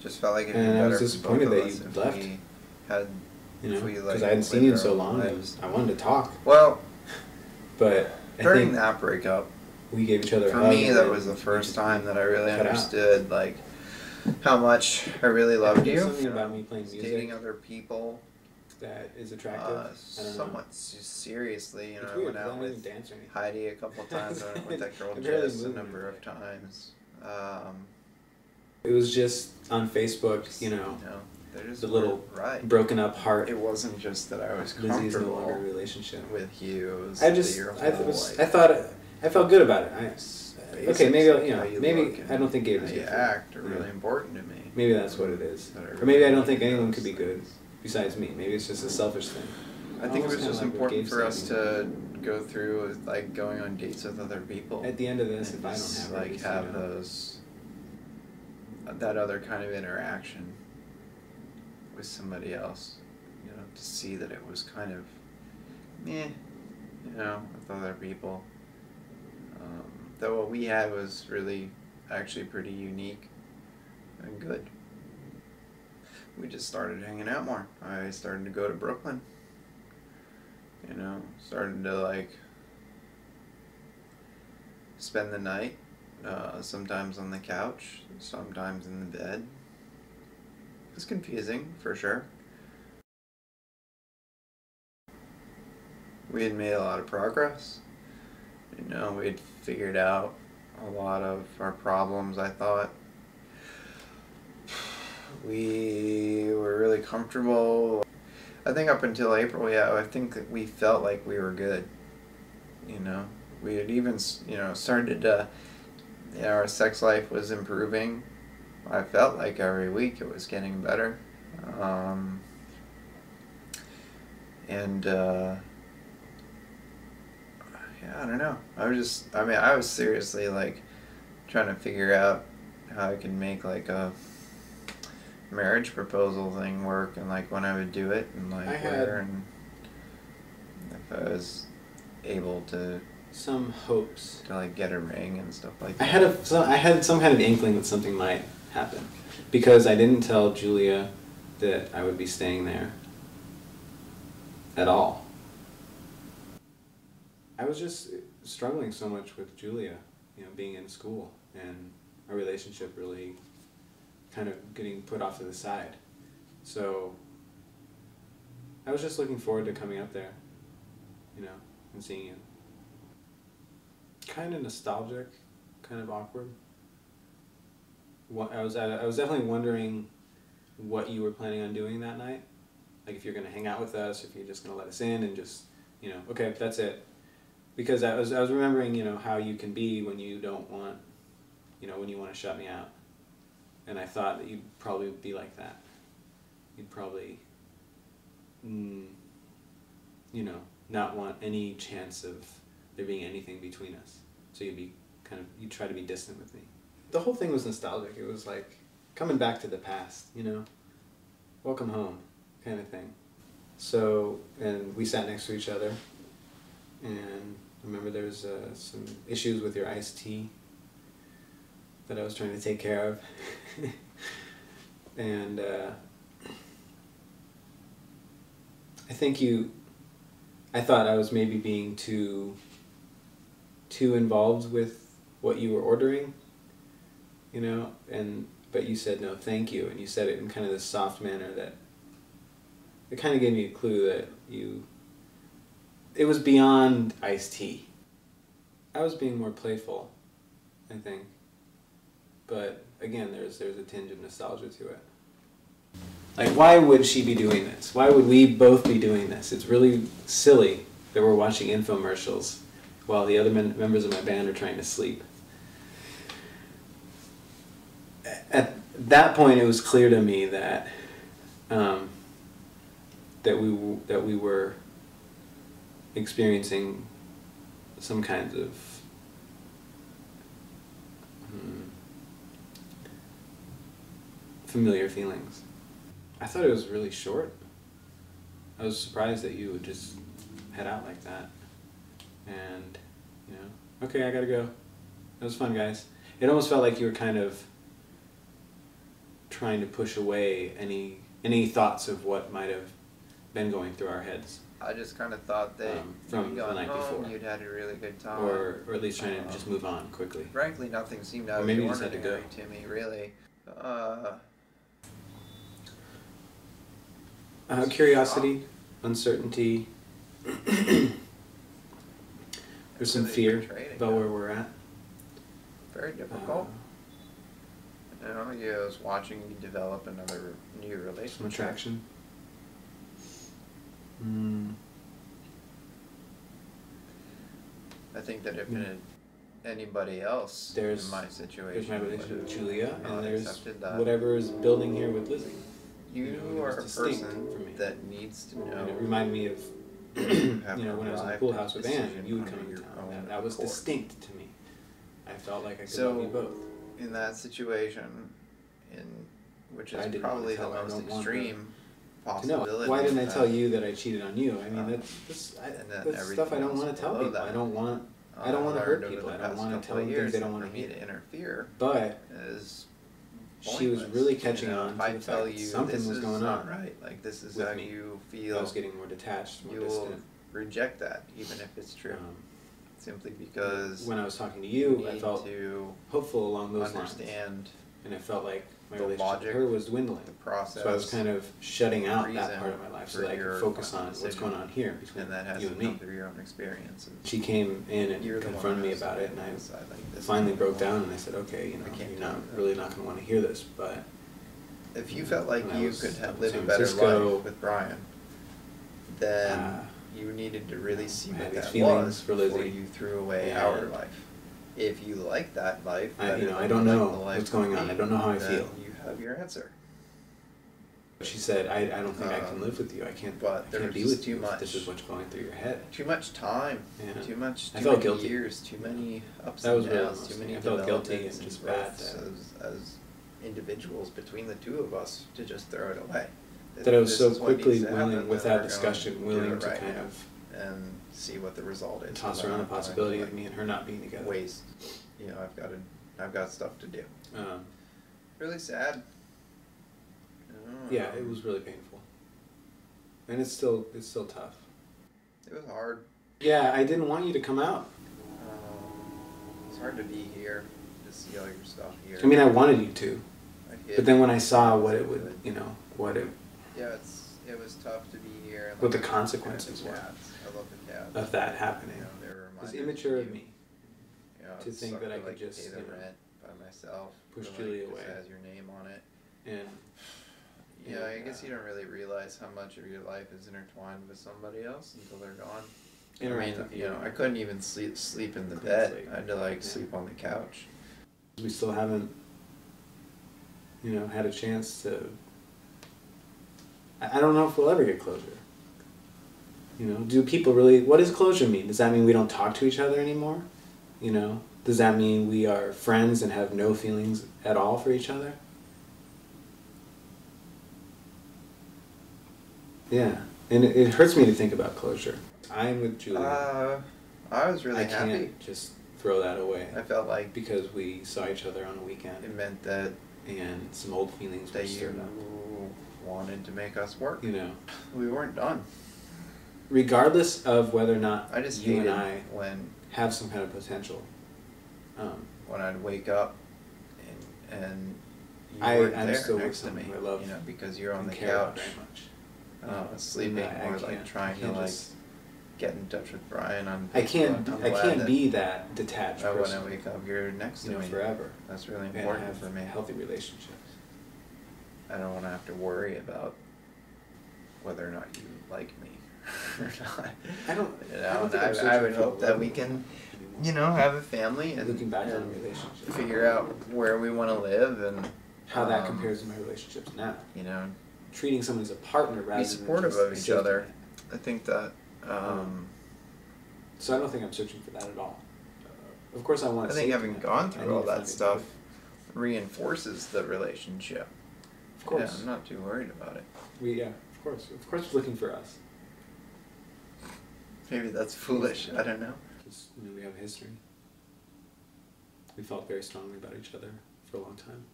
Just felt like it'd be and better I was disappointed for both that of you us if left. we had, You know, because because I hadn't seen you in so long, and I wanted to talk. Well, but during that breakup, we gave each other. For me, that was the first time that I really understood like how much I really loved you. Something about me playing music, dating other people, that is attractive. I don't somewhat seriously. You know, weird, I went out with Heidi a couple of times. I went with that girl Jess a number of times. It was just on Facebook, you know, the little broken up heart. It wasn't just that I was Lizzy's no comfortable longer in a relationship with you. It was I thought I felt good about it. Okay, maybe maybe I don't think Gabe is good. Act are really important to me. Maybe that's what it is. Or maybe I don't think anyone could be good besides me. Maybe it's just a selfish thing. I think it was just important for us to go through with like going on dates with other people. At the end of this, if I don't have those that other kind of interaction with somebody else, you know, to see that it was kind of meh, you know, with other people. Though what we had was really actually pretty unique and good. We just started hanging out more. I started to go to Brooklyn. You know, started to like spend the night, sometimes on the couch, sometimes in the bed. It was confusing, for sure. We had made a lot of progress. You know, we'd figured out a lot of our problems, I thought. We were really comfortable. I think up until April, yeah, I think that we felt like we were good. You know, we had even, you know, started to, you know, our sex life was improving. I felt like every week it was getting better. Yeah, I don't know. I was seriously like trying to figure out how I could make like a marriage proposal thing work, and like when I would do it, and like where, and if I was able to some hopes to like get a ring and stuff like that. I had some kind of inkling that something might happen, because I didn't tell Julia that I would be staying there at all. I was just struggling so much with Julia, you know, being in school and our relationship really kind of getting put off to the side. So I was just looking forward to coming up there, you know, and seeing you. Kind of nostalgic, kind of awkward. I was definitely wondering what you were planning on doing that night. Like if you're going to hang out with us, if you're just going to let us in and just, you know, okay, that's it. Because I was remembering, you know, how you can be when you don't want, you know, when you want to shut me out. And I thought that you'd probably be like that. You'd probably, you know, not want any chance of there being anything between us. So you'd try to be distant with me. The whole thing was nostalgic. It was like coming back to the past, you know, welcome home kind of thing. So, and we sat next to each other, and I remember there was some issues with your iced tea that I was trying to take care of. And I thought I was maybe being too involved with what you were ordering, you know, but you said no, thank you, and you said it in kind of this soft manner that it kind of gave me a clue that it was beyond iced tea. I was being more playful, I think. But again, there's a tinge of nostalgia to it. Like, why would she be doing this? Why would we both be doing this? It's really silly that we're watching infomercials while the other members of my band are trying to sleep. At that point, it was clear to me that that we were experiencing some kinds of familiar feelings. I thought it was really short. I was surprised that you would just head out like that. And, you know, okay, I gotta go. It was fun, guys. It almost felt like you were kind of trying to push away any thoughts of what might have been going through our heads. I just kind of thought that from the night before, you'd had a really good time, or at least trying to just move on quickly. Frankly, nothing seemed out of the ordinary to me, really. Curiosity, uncertainty. There's some fear about where we're at. Very difficult. You know, I was watching you develop another new relationship. Some attraction. I think that if anybody else in my situation, there's my relationship with Julia, and there's that, whatever is building here with Lizzy. You are a person that needs to know. And it reminded me of when I was in the pool house with Anne, and you would come into town, and that was distinct to me. I felt like I could love you both. In that situation, which is probably the most extreme possibility. Why didn't I tell you that I cheated on you? I mean, that's stuff I don't want to tell people. I don't want to hurt people. I don't want to tell them things they don't want to hear. To interfere. But she was really catching on to the fact that something was going on. Right, like this is how you feel. I was getting more detached, more distant. distant. Reject that, even if it's true. Simply because when I was talking to you, I felt hopeful along those lines. And I felt like my relationship with her was dwindling. The process. So I was kind of shutting out that part of my life so that I could focus on what's going on here between you and me. Through your own experiences. She came in and confronted me about it, and I finally broke down and I said, okay, you're not really not going to want to hear this, but if you felt like you could have lived a better life with Brian, then you needed to really see what that was before you threw away our life. If you like that life, I don't know what's going on. I don't know how I feel. You have your answer. She said, I don't think I can live with you. I can't be with you if this is what's going through your head. Too much time. Yeah. Too many guilty. Years. Too many ups and downs. Too many I felt guilty and just bad as individuals between the two of us to just throw it away. That I was so quickly willing, without discussion, willing to kind of and see what the result is. Toss around the possibility of me and her not being together. Waste. I've got stuff to do. Really sad. Yeah, it was really painful, and it's still tough. It was hard. Yeah, I didn't want you to come out. It's hard to be here, to see all your stuff here. I mean, I wanted you to, but then when I saw what it would, yeah, it was tough to be here. What the consequences were. I love the cats. Of that happening. It was immature of me to think that I could just pay the rent by myself. Push Julia away. It has your name on it. And I guess you don't really realize how much of your life is intertwined with somebody else until they're gone. I mean, I couldn't even sleep in the bed. I had to sleep on the couch. We still haven't, had a chance to. I don't know if we'll ever get closure. Do people really? What does closure mean? Does that mean we don't talk to each other anymore? Does that mean we are friends and have no feelings at all for each other? Yeah, and it hurts me to think about closure. I'm with Julia. I was really happy. I can't just throw that away. I felt like because we saw each other on a weekend. It meant that and some old feelings were stirred up. Wanted to make us work. We weren't done. Regardless of whether or not I just you and I when have some kind of potential. When I'd wake up and you weren't there next to me, because you're on the couch. Very much. Sleeping or trying to get in touch with Brian on. I can't be that detached person. When I wake up, you're next to me forever. That's really important for me. Healthy relationships. I don't want to have to worry about whether or not you like me or not. I would hope that we can, have a family and looking back on relationship, figure out where we want to live and how that compares to my relationships now. Treating someone as a partner rather than be supportive of each other. I think that. So I don't think I'm searching for that at all. Of course, I want. I think having gone through all that stuff reinforces the relationship. Of course, I'm not too worried about it. Of course, we're looking for us. Maybe that's foolish. I don't know. Because we have a history. We felt very strongly about each other for a long time.